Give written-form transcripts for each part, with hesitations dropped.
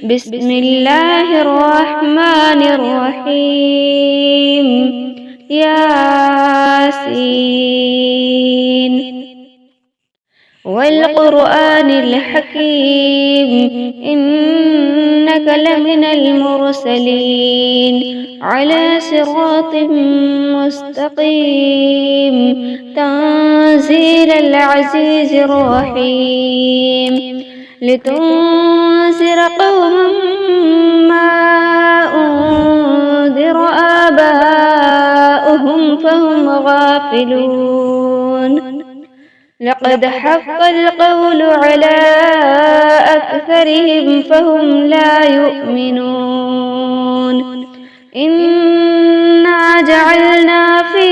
بسم الله الرحمن الرحيم. ياسين والقرآن الحكيم، إنك لمن المرسلين على صراط مستقيم، تنزيل العزيز الرحيم، لتنذر قوما ما أنذر آباؤهم فهم غافلون. لقد حق القول على أكثرهم فهم لا يؤمنون. إنا جعلنا في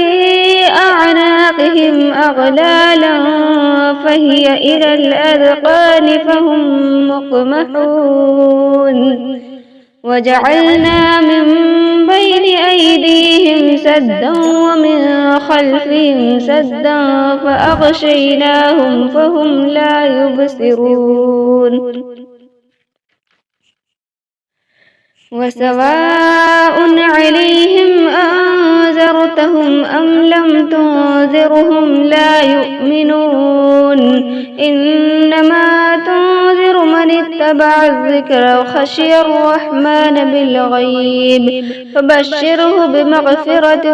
أعناقهم أغلالا فهي إلى الأذقان فهم مقمحون. وجعلنا من بين أيديهم سدا ومن خلفهم سدا فأغشيناهم فهم لا يبصرون. وسواء عليهم أنذرتهم أم لم تنذرهم لا يؤمنون. إنما تنذر من اتبع الذكر وخشي الرحمن بالغيب فبشره بمغفرة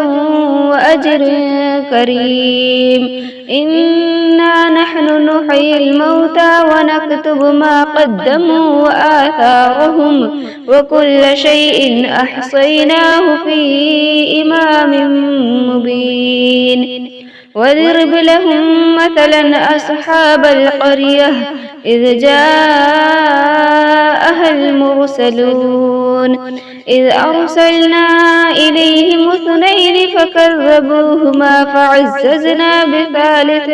وأجر كريم. إنا نحن نحيي الموتى ونكتب ما قدموا وآثارهم وكل شيء أحصيناه في إمام مبين. واضرب لهم مثلا أصحاب القرية إذ جاءها المرسلون إذ أرسلنا إليهم اثنين فكذبوهما فعززنا بثالث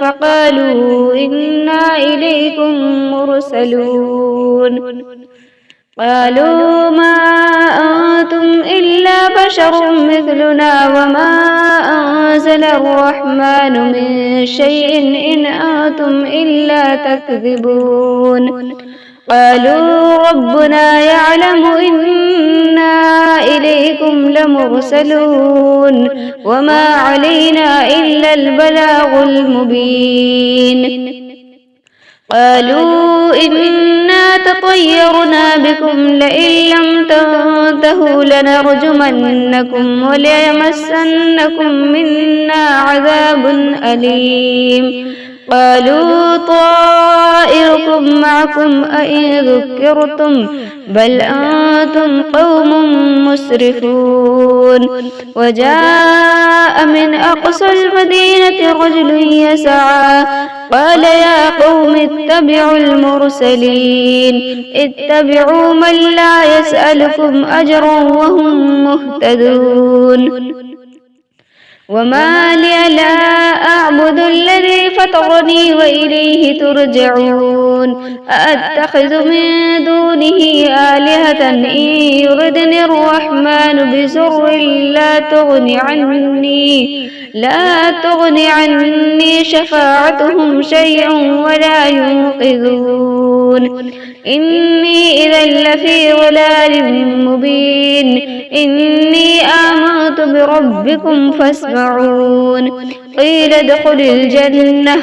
فقالوا إنا إليكم مرسلون. قالوا ما أنتم إلا بشر مثلنا وما أنزل الرحمن من شيء إن أنتم إلا تكذبون. قالوا ربنا يعلم إنا إليكم لمرسلون وما علينا إلا البلاغ المبين. قالوا إنا تطيرنا بكم لئن لم تنتهوا لنرجمنكم وليمسنكم منا عذاب أليم. قالوا طائركم معكم أئن ذكرتم بل أنتم قوم مسرفون. وجاء من أقصى المدينة رجل يسعى قال يا قوم اتبعوا المرسلين اتبعوا من لا يسألكم أجرا وهم مهتدون. وما لي لا أعبد الذي فطرني وإليه ترجعون. أأتخذ من دونه آلهة إن يردني الرحمن بسر لا تغن عني شفاعتهم شيئا ولا ينقذون. إني إذا لفي ضلال مبين. إني آمنت بربكم فاسمعون. قيل ادخل الجنة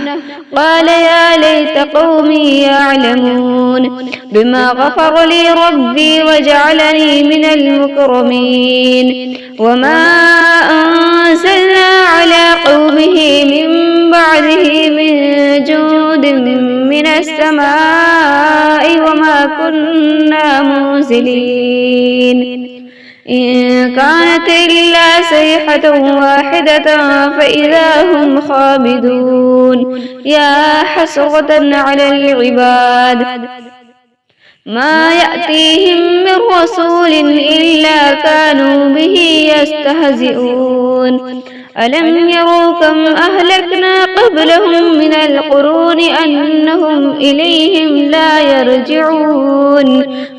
قال يا ليت قومي يعلمون بما غفر لي ربي وجعلني من المكرمين. وما أنزلنا على قومه من بعده من جود من السماء وما كنا منزلين. إن كانت إلا صيحة واحدة فإذا هم خامدون. يا حسرة على العباد ما يأتيهم من رسول إلا كانوا به يستهزئون. ألم يروا كم أهلكنا قبلهم من القرون أنهم إليهم لا يرجعون.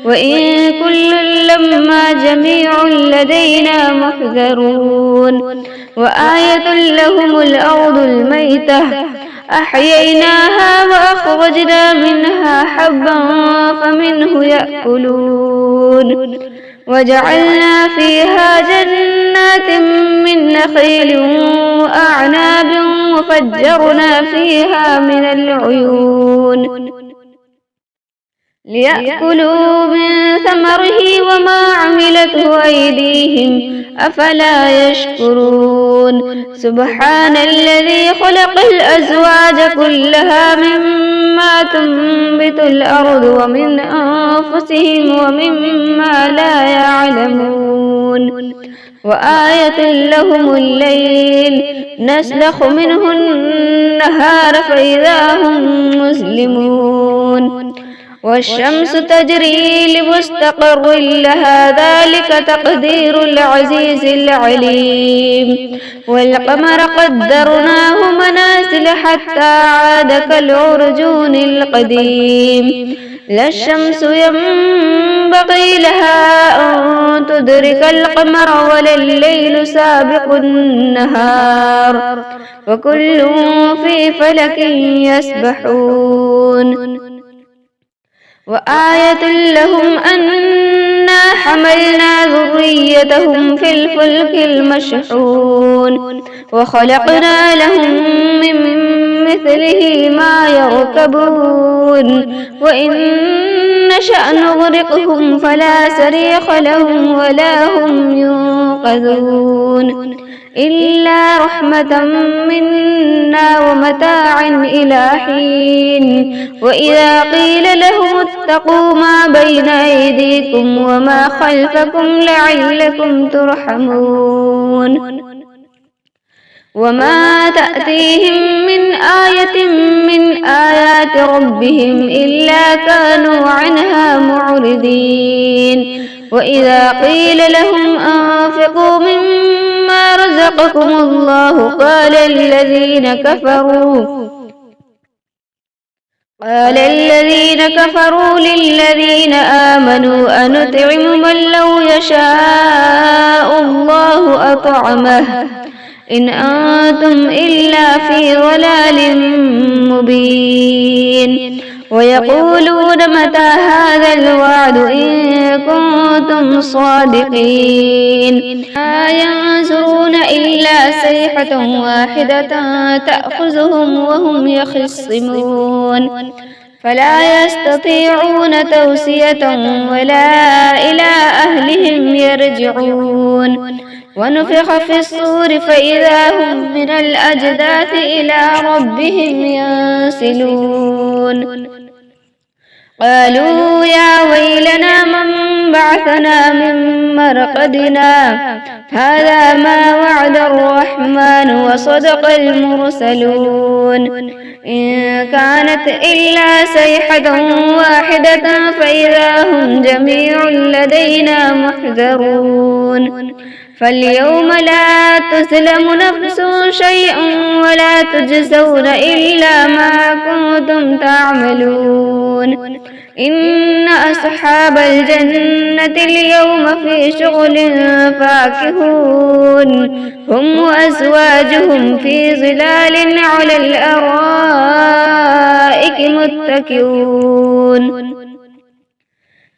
وإن كل لما جميع لدينا محذرون. وآية لهم الأرض الميتة أحييناها وأخرجنا منها حبا فمنه يأكلون وجعلنا فيها جنات من نخيل وأعناب وفجرنا فيها من العيون ليأكلوا من ثمره وما عملته أيديهم أفلا يشكرون سبحان الذي خلق الأزواج كلها مما تنبت الأرض ومن أنفسهم ومما لا يعلمون وآية لهم الليل نسلخ منه النهار فإذا هم مسلمون والشمس تجري لمستقر لها ذلك تقدير العزيز العليم والقمر قدرناه منازل حتى عاد كالعرجون القديم لا الشمس ينبغي لها أن تدرك القمر ولا الليل سابق النهار وكل في فلك يسبحون وآية لهم أنا حملنا ذريتهم في الفلك المشحون وخلقنا لهم من مثله ما يركبون وإن نشأ نغرقهم فلا صريخ لهم ولا هم ينقذون إلا رحمة منا ومتاعا إلى حين وإذا قيل لهم اتقوا ما بين أيديكم وما خلفكم لعلكم ترحمون وما تأتيهم من آية من آيات ربهم إلا كانوا عنها معرضين وإذا قيل لهم أنفقوا مما رزقكم الله قال الذين كفروا للذين آمنوا أنطعم من لو يشاء الله أطعمه إن أنتم إلا في ضلال مبين ويقولون متى هذا الوعد إن كنتم صادقين ما ينظرون إلا صيحة واحدة تأخذهم وهم يخصمون فلا يستطيعون توصية ولا إلى أهلهم يرجعون ونفخ في الصور فإذا هم من الأجداث إلى ربهم ينسلون قالوا يا ويلنا من بعثنا من مرقدنا هذا ما وعد الرحمن وصدق المرسلون إن كانت إلا صيحة واحدة فإذا هم جميع لدينا محذرون فاليوم لا تظلم نفس شيئا ولا تجزون إلا ما كنتم تعملون إن أصحاب الجنة اليوم في شغل فاكهون هم وأزواجهم في ظلال على الأرائك متكئون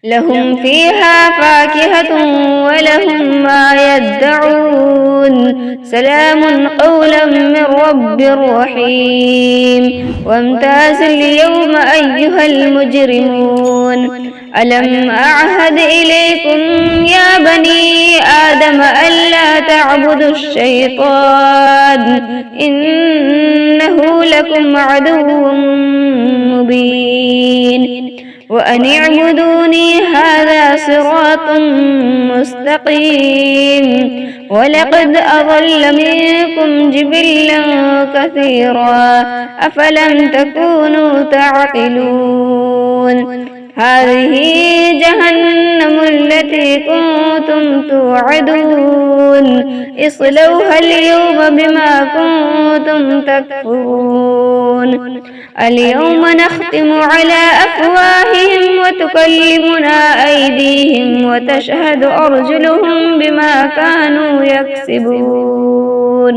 لهم فيها فاكهة ولهم ما يدعون سلام قولا من رب رحيم وامتاز اليوم أيها المجرمون ألم أعهد إليكم يا بني آدم ألا تعبدوا الشيطان إنه لكم عدو مبين وأن اعبدوني هذا صراط مستقيم ولقد أضل منكم جبلا كثيرا أفلم تكونوا تعقلون هذه جهنم التي كنتم توعدون اصلوها اليوم بما كنتم تكفرون اليوم نختم على أفواههم وتكلمنا أيديهم وتشهد أرجلهم بما كانوا يكسبون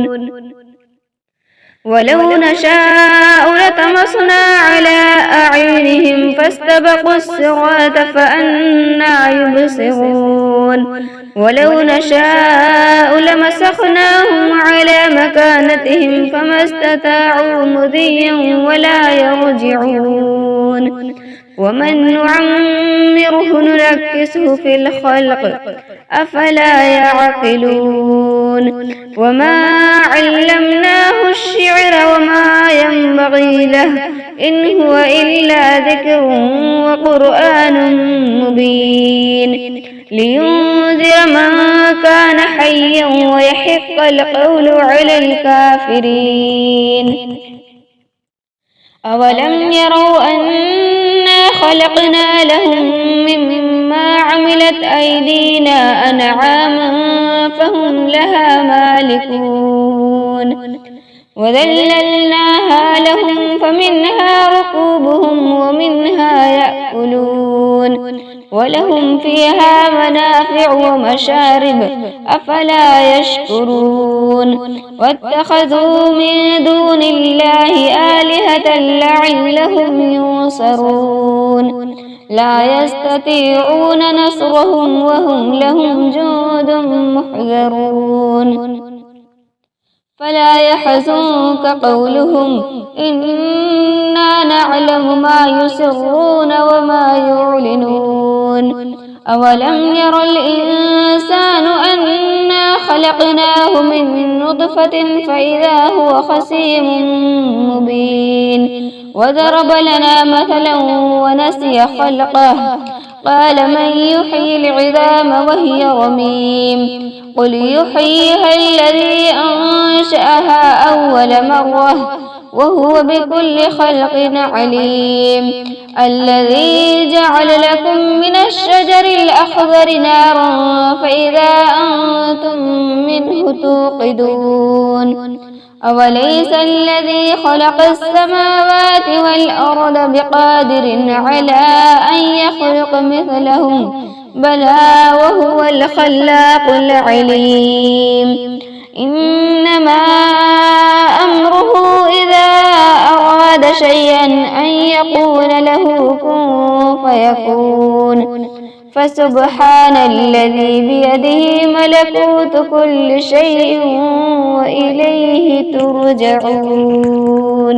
ولو نشاء لطمسنا على أعينهم فاستبقوا الصراط فأنى يبصرون ولو نشاء لمسخناهم على مكانتهم فما استطاعوا مضيا ولا يرجعون ومن نعمره نركسه في الخلق أفلا يعقلون وما علمناه الشعر وما ينبغي له إن هو إلا ذكر وقرآن مبين لينذر من كان حيا ويحق القول على الكافرين أولم يروا أنا خلقنا لهم مما عملت أيدينا أنعاما فهم لها مالكون وذللناها لهم فمنها ركوبهم ومنها يأكلون ولهم فيها منافع ومشارب أفلا يشكرون واتخذوا من دون الله آلهة لعلهم ينصرون لا يستطيعون نصرهم وهم لهم جند محضرون فلا يحزنك قولهم إنا نعلم ما يسرون وما يعلنون أولم ير الإنسان أنا خلقناه من نطفة فإذا هو خصيم مبين وضرب لنا مثلا ونسي خلقه قال من يحيي العظام وهي رميم قل يحييها الذي أنشأها أول مرة وهو بكل خلق عليم الذي جعل لكم من الشجر الأخضر نارا فإذا أنتم منه توقدون أوليس الذي خلق السماوات والأرض بقادر على أن يخلق مثلهم بلى وهو الخلاق العليم إنما أمره إذا أراد شيئا أن يقول له كن فيكون فسبحان الذي بيده ملكوت كل شيء وإليه ترجعون